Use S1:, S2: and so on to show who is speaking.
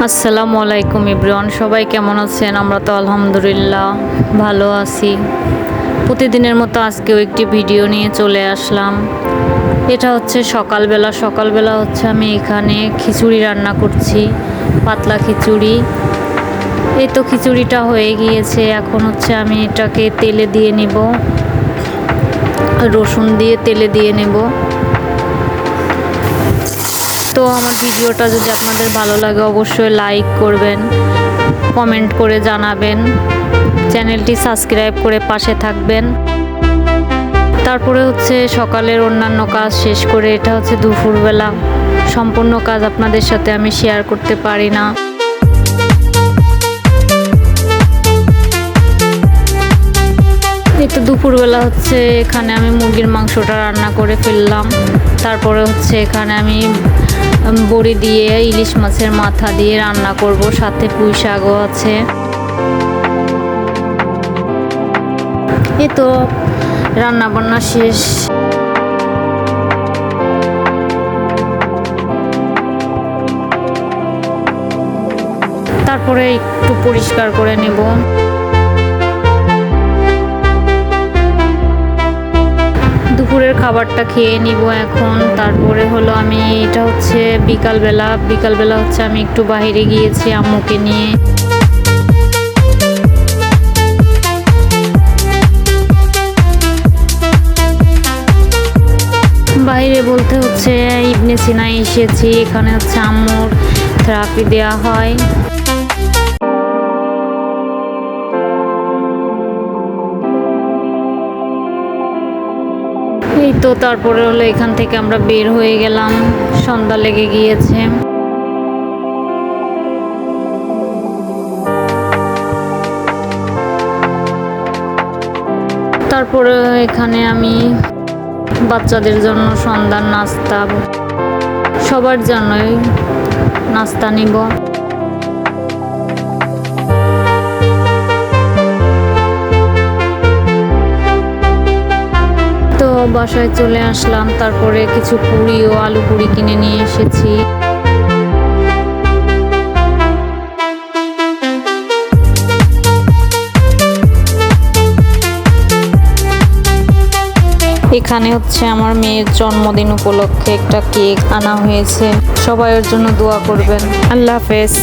S1: আসসালামু আলাইকুম এভরিওয়ান, সবাই কেমন আছেন? আমরা তো আলহামদুলিল্লাহ ভালো আছি। প্রতিদিনের মতো আজকেও একটি ভিডিও নিয়ে চলে আসলাম। এটা হচ্ছে সকালবেলা হচ্ছে আমি এখানে খিচুড়ি রান্না করছি, পাতলা খিচুড়ি। এই তো খিচুড়িটা হয়ে গিয়েছে, এখন হচ্ছে আমি এটাকে তেলে দিয়ে নেব, রসুন দিয়ে তেলে দিয়ে নেব। তো আমার ভিডিওটা যদি আপনাদের ভালো লাগে অবশ্যই লাইক করবেন, কমেন্ট করে জানাবেন, চ্যানেলটি সাবস্ক্রাইব করে পাশে থাকবেন। তারপরে হচ্ছে সকালের অন্যান্য কাজ শেষ করে এটা হচ্ছে দুপুরবেলা। সম্পূর্ণ কাজ আপনাদের সাথে আমি শেয়ার করতে পারি না। এই তো দুপুরবেলা হচ্ছে এখানে আমি মুরগির মাংসটা রান্না করে ফেললাম। তারপরে হচ্ছে এখানে আমি বড়ি দিয়ে ইলিশ মাছের মাথা দিয়ে রান্না করব, সাথে পুঁই শাকও আছে। এই তো রান্না বান্না শেষ। তারপরে একটু পরিষ্কার করে নেব। দুপুরের খাবারটা খেয়ে নিব এখন। তারপরে হলো আমি এটা হচ্ছে বিকালবেলা হচ্ছে আমি একটু বাইরে গিয়েছি আম্মুকে নিয়ে। বাইরে বলতে হচ্ছে ইবনে সিনায় এসেছি, এখানে হচ্ছে আম্মুর থেরাপি দেওয়া হয়। এই তো তারপরে হলো এখান থেকে আমরা বের হয়ে গেলাম, সন্ধ্যা লেগে গিয়েছে। তারপরে এখানে আমি বাচ্চাদের জন্য সন্ধ্যার নাস্তা, সবার জন্যই নাস্তা নিব। তো বাসায় চলে আসলাম। তারপরে কিছু পুরি ও আলু পুরি কিনে নিয়ে এসেছি। এখানে হচ্ছে আমার মেয়ের জন্মদিন উপলক্ষে একটা কেক আনা হয়েছে। সবাই এর জন্য দোয়া করবেন। আল্লাহ হাফেজ।